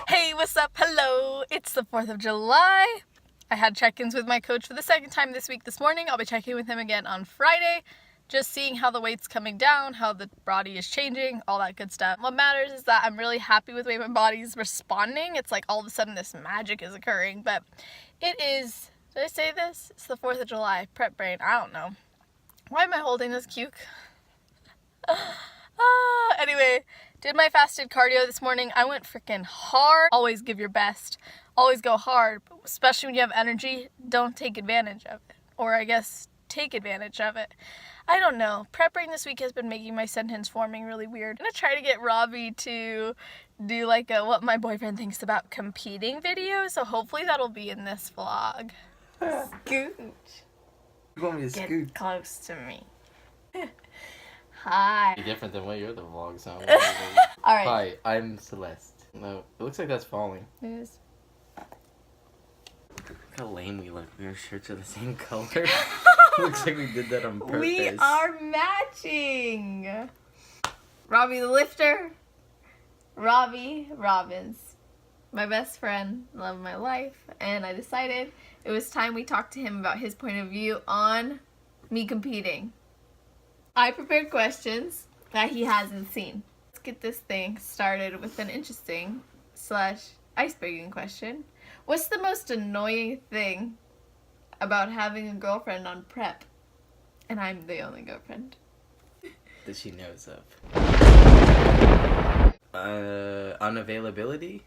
Hey, what's up? Hello! It's the 4th of July. I had check-ins with my coach for the second time this week this morning. I'll be checking with him again on Friday. Just seeing how the weight's coming down, how the body is changing, all that good stuff. What matters is that I'm really happy with the way my body's responding. It's like all of a sudden this magic is occurring, but it is, did I say this? It's the 4th of July. Prep brain. I don't know. Why am I holding this cuke? Anyway, did my fasted cardio this morning. I went freaking hard. Always give your best. Always go hard. But especially when you have energy, don't take advantage of it. Or I guess take advantage of it. I don't know. Prepping this week has been making my sentence forming really weird. I'm gonna try to get Robbie to do like a what my boyfriend thinks about competing video. So hopefully that'll be in this vlog. Scoot. You want me to scoot? Get close to me. Hi. Different than what your other vlogs sound. Alright. Hi, I'm Celeste. No, it looks like that's falling. It is. Look how lame we look. Our shirts are the same color. Looks like we did that on purpose. We are matching. Robbie the lifter. Robbie Robbins. My best friend, love of my life. And I decided it was time we talked to him about his point of view on me competing. I prepared questions that he hasn't seen. Let's get this thing started with an interesting / ice-breaking question. What's the most annoying thing about having a girlfriend on prep? And I'm the only girlfriend. That she knows of. Unavailability?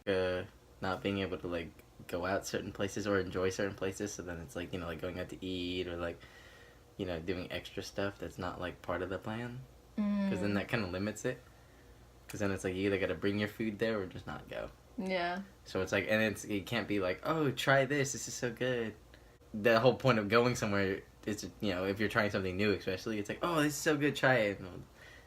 Not being able to like go out certain places or enjoy certain places, so then it's like, you know, like going out to eat or like, you know, doing extra stuff that's not like part of the plan, because then that kind of limits it, because then it's like you either got to bring your food there or just not go. Yeah. So it's like, and it can't be like, oh, try this is so good. The whole point of going somewhere is, you know, if you're trying something new especially, it's like, oh, this is so good, try it.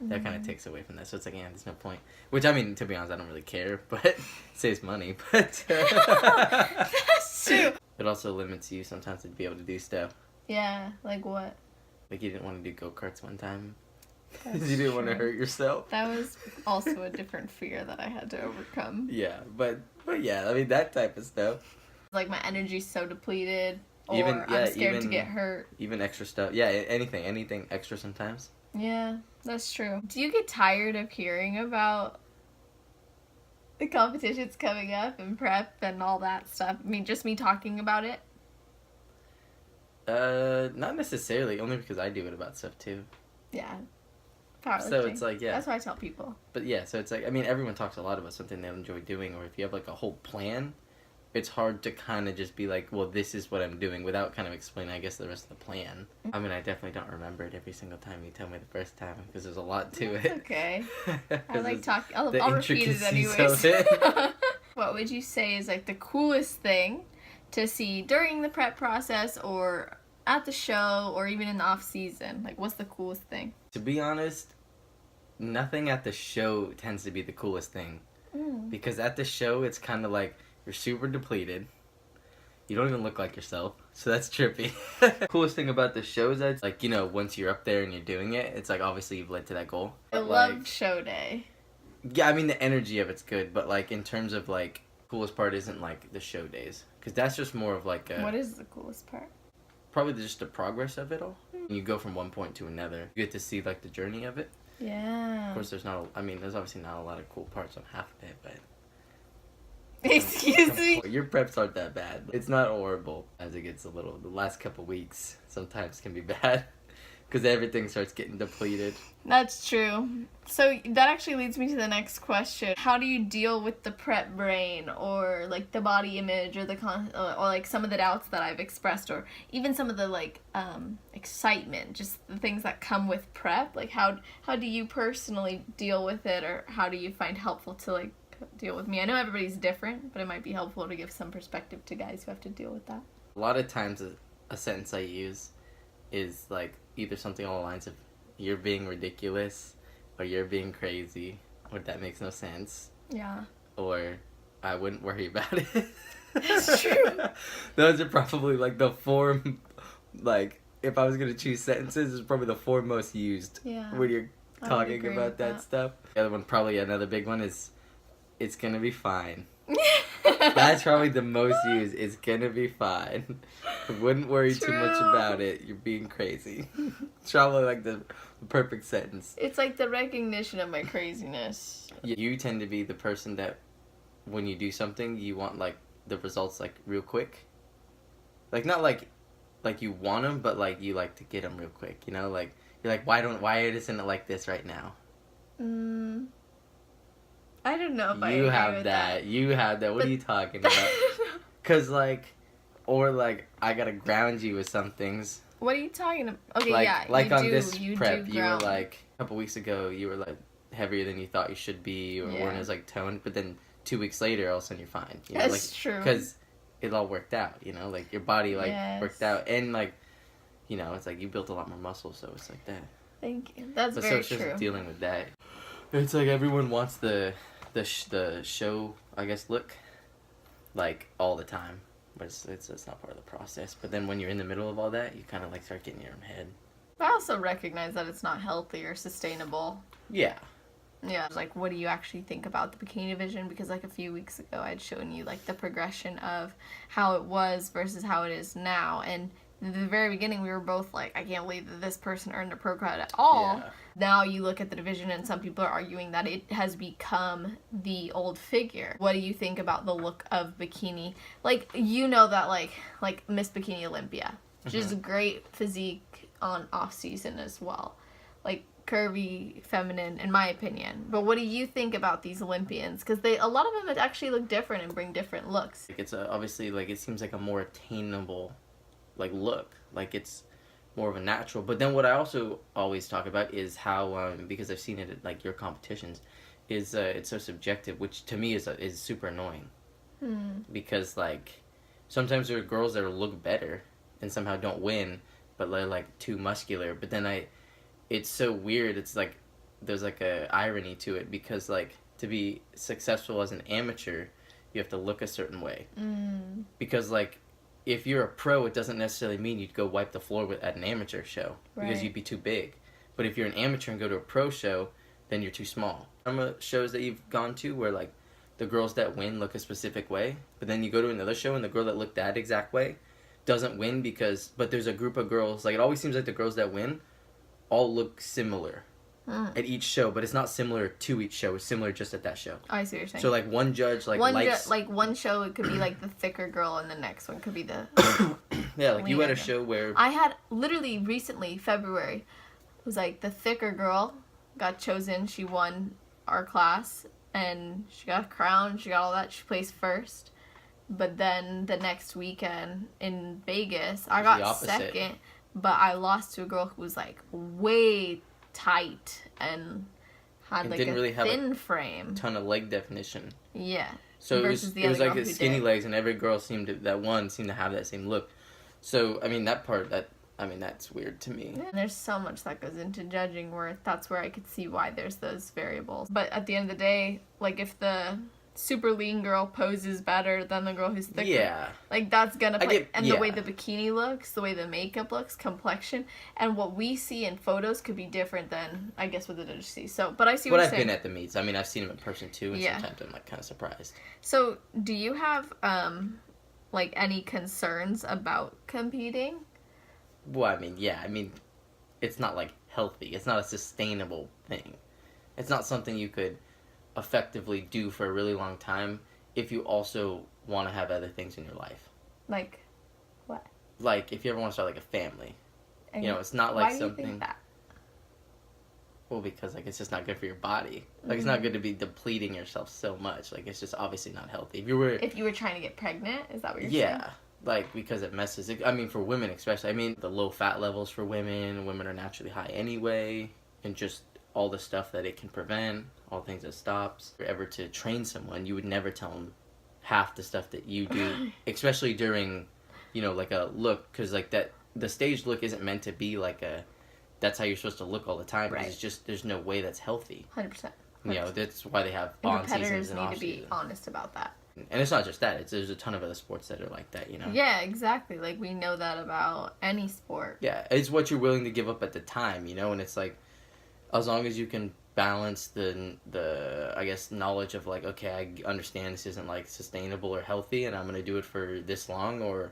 And that kind of takes away from that, so it's like, yeah, there's no point. Which, I mean, to be honest, I don't really care, but it saves money, but That's true. It also limits you sometimes to be able to do stuff. Yeah, like what? Like you didn't want to do go-karts one time. You didn't want to hurt yourself. That was also a different fear that I had to overcome. Yeah, but yeah, I mean, that type of stuff. Like my energy's so depleted, or Even, yeah, I'm scared to even- get hurt. Even extra stuff. Yeah, anything extra sometimes. Yeah, that's true. Do you get tired of hearing about the competitions coming up and prep and all that stuff? I mean, just me talking about it? Not necessarily, only because I do it about stuff too. Yeah. Powerlifting. So it's like, yeah. That's what I tell people. But yeah, so it's like, I mean, everyone talks a lot about something they enjoy doing, or if you have like a whole plan, it's hard to kind of just be like, well, this is what I'm doing, without kind of explaining, I guess, the rest of the plan. I mean, I definitely don't remember it every single time you tell me the first time, because there's a lot to it. Okay. I like talking. I'll the repeat it intricacies anyways. of it. What would you say is like the coolest thing to see during the prep process, or at the show, or even in the off season? Like, what's the coolest thing? To be honest, nothing at the show tends to be the coolest thing. Because at the show, it's kind of like, you're super depleted. You don't even look like yourself. So that's trippy. Coolest thing about the show is that it's like, you know, once you're up there and you're doing it, it's like, obviously you've led to that goal. I But, love like, show day. yeah, I mean, the energy of it's good. But, like, in terms of, like, coolest part isn't, like, the show days. Because that's just more of, like, What is the coolest part? probably just the progress of it all. You go from one point to another. You get to see, like, the journey of it. Yeah. Of course, there's obviously not a lot of cool parts on half of it, but... Excuse me? Your preps aren't that bad. It's not horrible. As it gets the last couple weeks sometimes can be bad. Because everything starts getting depleted. That's true. So that actually leads me to the next question. How do you deal with the prep brain, or like the body image, or or like some of the doubts that I've expressed, or even some of the like excitement, just the things that come with prep? Like how do you personally deal with it, or how do you find helpful to like deal with me? I know everybody's different, but it might be helpful to give some perspective to guys who have to deal with that. A lot of times a sentence I use is like either something along the lines of you're being ridiculous or you're being crazy or that makes no sense. Yeah. Or I wouldn't worry about it. That's true. Those are probably like the four, like if I was going to choose sentences, it's probably the four most used when you're talking about that stuff. The other one, probably another big one, is it's going to be fine. That's probably the most used. It's gonna be fine. Wouldn't worry too much about it. You're being crazy. It's probably like the perfect sentence. It's like the recognition of my craziness. You tend to be the person that when you do something, you want like the results like real quick. Like not like you want them, but like you like to get them real quick. You know, like you're like why isn't it like this right now? I don't know if I you agree have with that. You have that. What are you talking about? Cause like, or like, I gotta ground you with some things. What are you talking about? Okay, like, yeah. Like on do, this prep, you were ground. like a couple weeks ago. You were like heavier than you thought you should be, or weren't as like toned. But then 2 weeks later, all of a sudden you're fine. You know, That's like, true. Cause it all worked out. You know, like your body like worked out, and like, you know, it's like you built a lot more muscle, so it's like that. Thank you. That's but very so it's true. just dealing with that. It's like everyone wants the show, I guess, look like all the time, but it's not part of the process. But then when you're in the middle of all that, you kind of like start getting in your own head. I also recognize that it's not healthy or sustainable. Yeah. Like, what do you actually think about the bikini vision? Because like a few weeks ago, I'd shown you like the progression of how it was versus how it is now, and in the very beginning, we were both like, I can't believe that this person earned a pro credit at all. Yeah. Now you look at the division and some people are arguing that it has become the old figure. What do you think about the look of bikini? Like, you know that like Miss Bikini Olympia. She's a great physique on off season as well. Like, curvy, feminine, in my opinion. But what do you think about these Olympians? Because a lot of them actually look different and bring different looks. It's obviously like it seems like a more attainable like look, like it's more of a natural. But then what I also always talk about is how because I've seen it at like your competitions, is it's so subjective, which to me is super annoying. Because like sometimes there are girls that look better and somehow don't win, but they're like too muscular. But then it's so weird. It's like there's like a irony to it, because like to be successful as an amateur, you have to look a certain way. Because like if you're a pro, it doesn't necessarily mean you'd go wipe the floor at an amateur show, because you'd be too big. But if you're an amateur and go to a pro show, then you're too small. Some shows that you've gone to where like the girls that win look a specific way, but then you go to another show and the girl that looked that exact way doesn't win but there's a group of girls, like it always seems like the girls that win all look similar at each show, but it's not similar to each show. It's similar just at that show. I see what you're saying. So like one judge one show it could be like the thicker girl, and the next one could be the yeah, like you had a show where I had literally recently February, it was like the thicker girl got chosen. She won our class and she got a crown. She got all that. She placed first. But then the next weekend in Vegas, I got second, but I lost to a girl who was like way tight and had like a thin frame. Ton of leg definition. Yeah. So it was like skinny legs, and every girl seemed to have that same look. So I mean that's weird to me. And there's so much that goes into judging where that's where I could see why there's those variables. But at the end of the day, like if the super lean girl poses better than the girl who's thicker, like that's gonna play. The way the bikini looks, the way the makeup looks, complexion, and what we see in photos could be different than I guess what the judges see. So, but I see what you're saying. I've been at the meets. I mean, I've seen them in person too, and sometimes I'm like kind of surprised. So, do you have like any concerns about competing? Well, I mean, it's not like healthy. It's not a sustainable thing. It's not something you could effectively do for a really long time if you also want to have other things in your life. Like what? Like if you ever want to start like a family. And you know, it's not like something. Why do you think that? Well, because like it's just not good for your body. Like it's not good to be depleting yourself so much. Like it's just obviously not healthy. If you were trying to get pregnant, is that what you're saying? Yeah. Like, because it messes it. I mean, for women especially. I mean, the low fat levels for women are naturally high anyway, and just all the stuff that it can prevent, all things it stops. If you're ever to train someone, you would never tell them half the stuff that you do, especially during, you know, like a look, because like that the stage look isn't meant to be like a, that's how you're supposed to look all the time. Right. It's just, there's no way that's healthy. 100%. You know, that's why they have And on competitors seasons and need off to be seasons. honest about that. And it's not just that. There's a ton of other sports that are like that, you know? Yeah, exactly. Like, we know that about any sport. Yeah, it's what you're willing to give up at the time, you know? And it's like, as long as you can balance the I guess, knowledge of like, okay, I understand this isn't like sustainable or healthy and I'm going to do it for this long, or,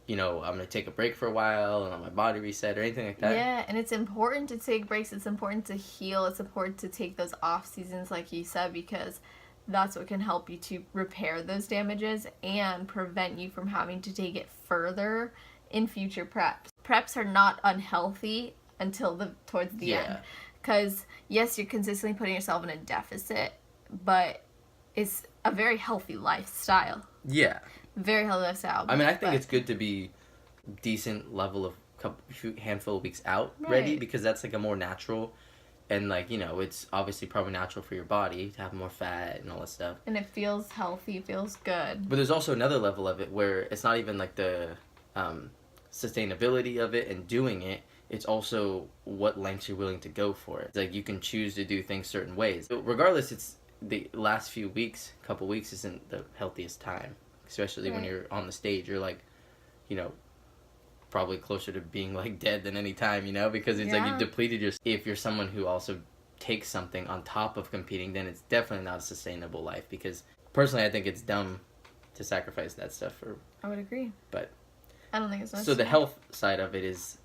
you know, I'm going to take a break for a while and let my body reset or anything like that. Yeah, and it's important to take breaks. It's important to heal. It's important to take those off seasons, like you said, because that's what can help you to repair those damages and prevent you from having to take it further in future preps. Preps are not unhealthy until towards the end. Because, yes, you're consistently putting yourself in a deficit, but it's a very healthy lifestyle. Yeah. Very healthy lifestyle. I mean, I think it's good to be decent level of handful of weeks out ready, because that's like a more natural, and like, you know, it's obviously probably natural for your body to have more fat and all that stuff. And it feels healthy, feels good. But there's also another level of it where it's not even like the sustainability of it and doing it. It's also what lengths you're willing to go for it. It's like you can choose to do things certain ways. But regardless, it's the last few weeks, couple weeks isn't the healthiest time. Especially when you're on the stage. You're like, you know, probably closer to being like dead than any time, you know? Because it's like you've depleted your... If you're someone who also takes something on top of competing, then it's definitely not a sustainable life. Because personally, I think it's dumb to sacrifice that stuff for... I would agree. But... I don't think it's necessary. So the health side of it is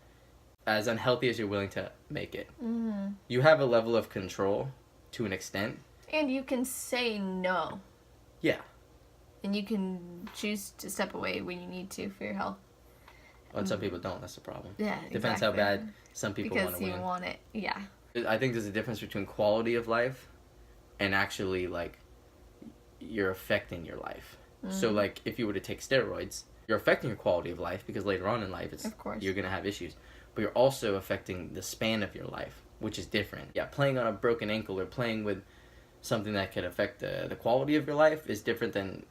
as unhealthy as you're willing to make it. Mm-hmm. You have a level of control to an extent. And you can say no. Yeah. And you can choose to step away when you need to for your health. Well, and some people don't. That's the problem. Yeah, Depends how bad some people want to win. Because you want it, yeah. I think there's a difference between quality of life and actually, like, you're affecting your life. So, like, if you were to take steroids, you're affecting your quality of life because later on in life, you're going to have issues. But you're also affecting the span of your life, which is different. Yeah, playing on a broken ankle or playing with something that could affect the quality of your life is different than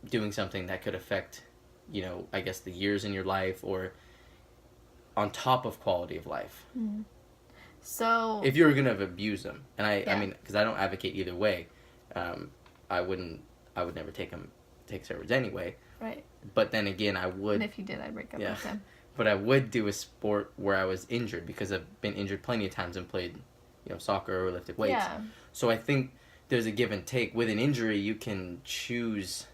doing something that could affect, you know, I guess the years in your life or on top of quality of life. Mm. So... If you were going to abuse them, and I mean, because I don't advocate either way, I would never take steroids anyway. Right. But then again, I would... And if you did, I'd break up with them. But I would do a sport where I was injured because I've been injured plenty of times and played, you know, soccer or lifted weights. Yeah. So I think there's a give and take. With an injury, you can choose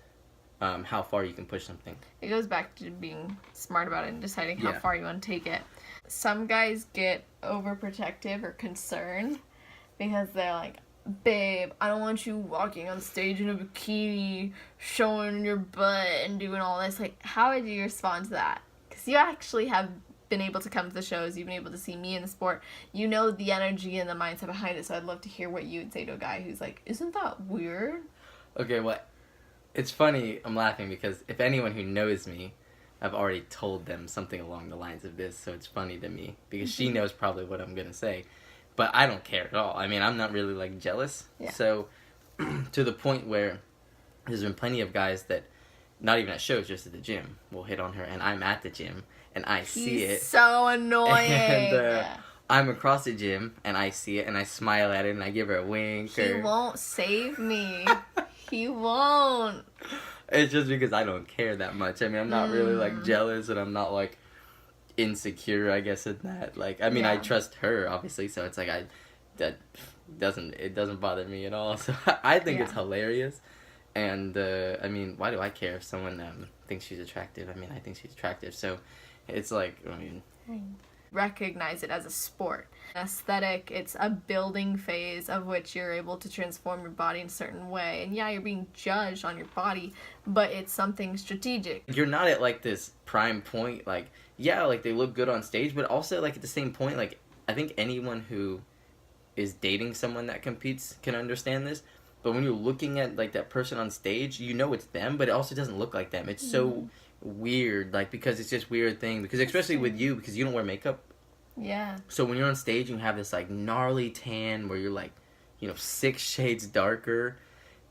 how far you can push something. It goes back to being smart about it and deciding how far you want to take it. Some guys get overprotective or concerned because they're like, babe, I don't want you walking on stage in a bikini, showing your butt and doing all this. Like, how would you respond to that? Because you actually have been able to come to the shows, you've been able to see me in the sport, you know the energy and the mindset behind it, so I'd love to hear what you would say to a guy who's like, isn't that weird? Okay, well, it's funny, I'm laughing because if anyone who knows me, I've already told them something along the lines of this, so it's funny to me, because she knows probably what I'm going to say, but I don't care at all. I mean, I'm not really, like, jealous, so to the point where there's been plenty of guys that, not even at shows, just at the gym, will hit on her, and I'm at the gym, and I see it. He's so annoying. And I'm across the gym, and I see it, and I smile at her, and I give her a wink. He won't save me. He won't. It's just because I don't care that much. I mean, I'm not really, like, jealous, and I'm not, like, insecure, I guess, in that. Like, I mean, I trust her, obviously, so it's like, it doesn't bother me at all. So I think it's hilarious. And, I mean, why do I care if someone thinks she's attractive? I mean, I think she's attractive, so it's like, I mean... Recognize it as a sport. Aesthetic, it's a building phase of which you're able to transform your body in a certain way. And yeah, you're being judged on your body, but it's something strategic. You're not at, like, this prime point, like, yeah, like, they look good on stage, but also, like, at the same point, like, I think anyone who is dating someone that competes can understand this. But when you're looking at, like, that person on stage, you know it's them, but it also doesn't look like them. It's so weird, like, because it's just weird thing. Because especially with you, because you don't wear makeup. Yeah. So when you're on stage, you have this, like, gnarly tan where you're, like, you know, 6 shades darker.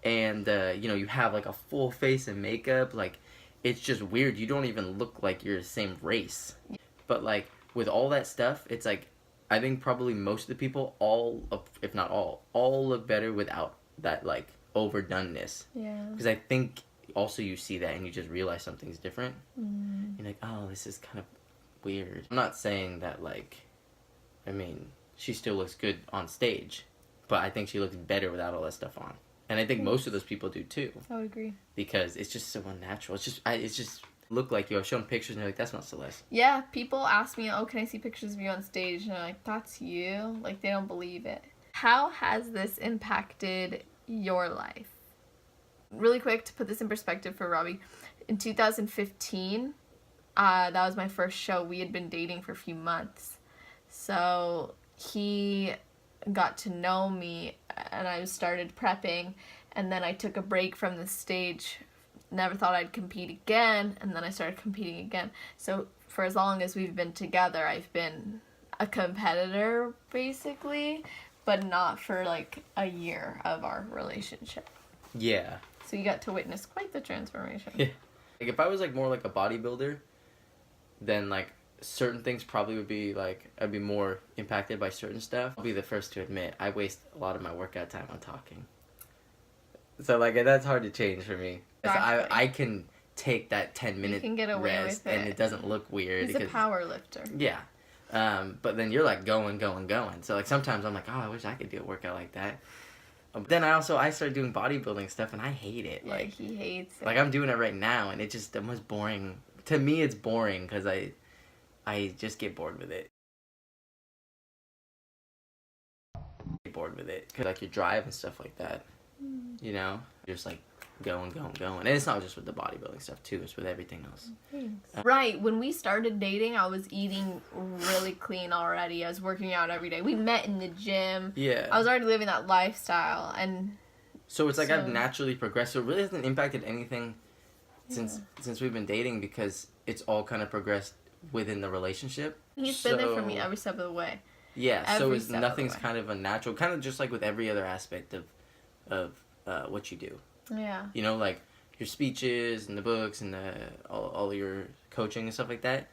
And, you know, you have, like, a full face of makeup. Like, it's just weird. You don't even look like you're the same race. But like with all that stuff, it's like I think probably most of the people, if not all look better without that like overdoneness. Yeah. Because I think also you see that and you just realize something's different. You're like, oh, this is kind of weird. I'm not saying that like, I mean, she still looks good on stage, but I think she looks better without all that stuff on. And I think most of those people do too. I would agree. Because it's just so unnatural. It's just look like you. I've shown pictures and they're like, that's not Celeste. Yeah, people ask me, oh, can I see pictures of you on stage? And I'm like, that's you? Like, they don't believe it. How has this impacted your life? Really quick, to put this in perspective for Robbie, in 2015, that was my first show. We had been dating for a few months. So he got to know me and I started prepping, and then I took a break from the stage. Never thought I'd compete again, and then I started competing again. So for as long as we've been together, I've been a competitor basically, but not for like a year of our relationship. Yeah. So you got to witness quite the transformation. Yeah. Like if I was like more like a bodybuilder, then like certain things probably would be like I'd be more impacted by certain stuff. I'll be the first to admit I waste a lot of my workout time on talking. So like that's hard to change for me. Exactly. So I can take that 10-minute rest with it. and it doesn't look weird. He's a power lifter. Yeah. But then you're like going. So like sometimes I'm like, oh, I wish I could do a workout like that. But then I started doing bodybuilding stuff and I hate it. Yeah, like he hates it. Like I'm doing it right now and it just the most boring. To me, it's boring because I just get bored with it. Cause like your drive and stuff like that, you know, just like going, and it's not just with the bodybuilding stuff too; it's with everything else. Right. When we started dating, I was eating really clean already. I was working out every day. We met in the gym. Yeah. I was already living that lifestyle, and so it's like I've naturally progressed. So it really hasn't impacted anything since we've been dating because it's all kind of progressed within the relationship. He's been there for me every step of the way. Yeah, so nothing's kind of unnatural. Kind of just like with every other aspect of what you do. Yeah. You know, like your speeches and the books and all your coaching and stuff like that.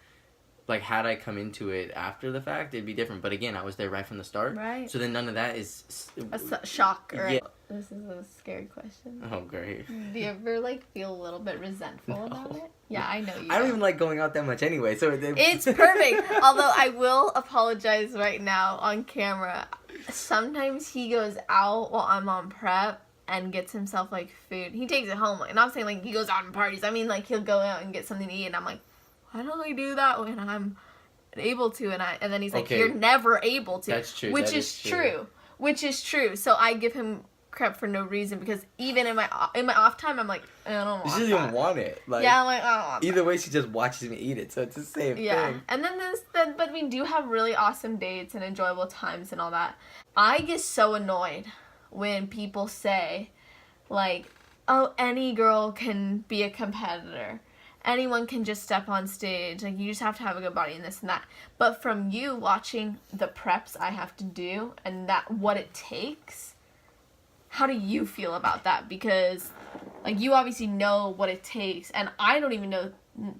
Like, had I come into it after the fact, it'd be different. But again, I was there right from the start. Right. So then none of that is... a shock, right? Yeah. This is a scary question. Oh, great. Do you ever, like, feel a little bit resentful about it? Yeah, I know you I don't even like going out that much anyway, so... It's perfect. Although I will apologize right now on camera. Sometimes he goes out while I'm on prep and gets himself, like, food. He takes it home. And I'm not saying, like, he goes out and parties. I mean, like, he'll go out and get something to eat, and I'm like, why don't I do that when I'm able to? And then he's like, okay, you're never able to. That's true. Which is true. Which is true. So I give him crap for no reason because even in my off time, I'm like, I don't want that. She doesn't even want it. Like, yeah, I'm like, I don't want either way, she just watches me eat it, so it's the same thing. And then but we do have really awesome dates and enjoyable times and all that. I get so annoyed when people say, like, oh, any girl can be a competitor. Anyone can just step on stage. Like, you just have to have a good body and this and that. But from you watching the preps I have to do and that what it takes, how do you feel about that? Because, like, you obviously know what it takes. And I don't even know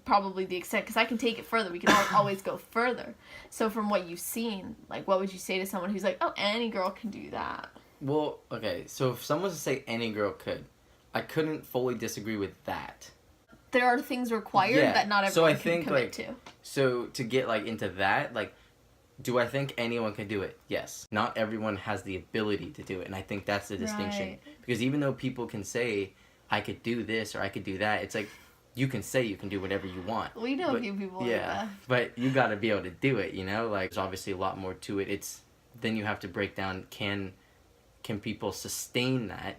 probably the extent because I can take it further. We can always go further. So from what you've seen, like, what would you say to someone who's like, oh, any girl can do that? Well, okay. So if someone was to say any girl could, I couldn't fully disagree with that. There are things required that not everyone can commit to. So to get like into that, like, do I think anyone can do it? Yes. Not everyone has the ability to do it, and I think that's the distinction. Right. Because even though people can say, I could do this or I could do that, it's like, you can say you can do whatever you want. We know a few people like that. But you gotta be able to do it, you know? Like, there's obviously a lot more to it. Then you have to break down, can people sustain that?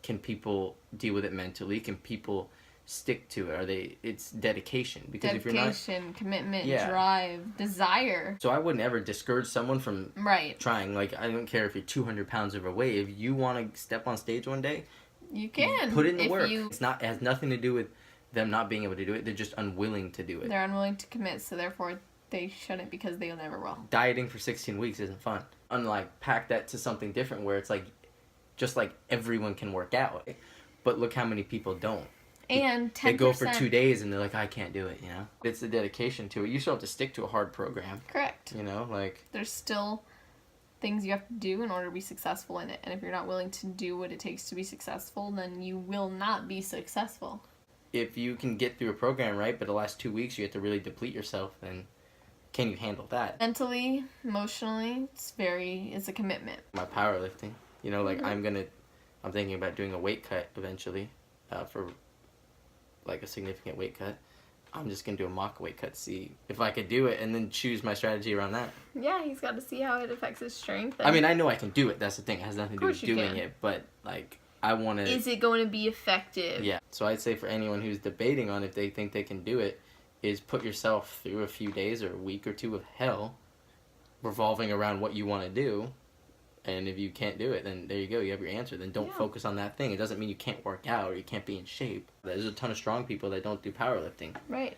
Can people deal with it mentally? Can people stick to it? It's dedication. Because if you're not, commitment, drive, desire. So I wouldn't ever discourage someone from trying. Like, I don't care if you're 200 pounds overweight. If you want to step on stage one day, you can put in the work. It has nothing to do with them not being able to do it. They're just unwilling to do it. They're unwilling to commit, so therefore they shouldn't because they never will. Dieting for 16 weeks isn't fun. Unlike, pack that to something different where it's like just like everyone can work out, but look how many people don't. And 10%. They go for 2 days and they're like, I can't do it, you know? It's the dedication to it. You still have to stick to a hard program. Correct. You know, like... There's still things you have to do in order to be successful in it. And if you're not willing to do what it takes to be successful, then you will not be successful. If you can get through a program, right, but the last 2 weeks you have to really deplete yourself, then can you handle that? Mentally, emotionally, it's a commitment. My powerlifting, you know, like I'm thinking about doing a weight cut eventually for like a significant weight cut. I'm just going to do a mock weight cut, see if I could do it, and then choose my strategy around that. Yeah, he's got to see how it affects his strength. I mean, I know I can do it. That's the thing. It has nothing to do with doing it, but like I want to... Is it going to be effective? Yeah. So I'd say for anyone who's debating on if they think they can do it, is put yourself through a few days or a week or two of hell revolving around what you want to do. And if you can't do it, then there you go. You have your answer. Then don't focus on that thing. It doesn't mean you can't work out or you can't be in shape. There's a ton of strong people that don't do powerlifting. Right.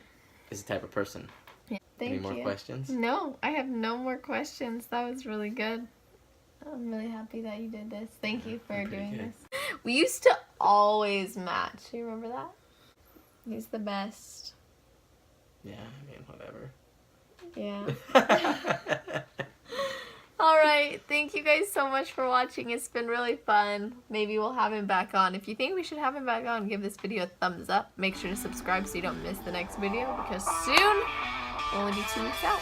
Is the type of person. Yeah. Thank you. Any more questions? No, I have no more questions. That was really good. I'm really happy that you did this. Thank you for doing this. We used to always match. You remember that? He's the best. Yeah, I mean, whatever. Yeah. Alright, thank you guys so much for watching. It's been really fun. Maybe we'll have him back on. If you think we should have him back on, give this video a thumbs up. Make sure to subscribe so you don't miss the next video, because soon we'll only be 2 weeks out.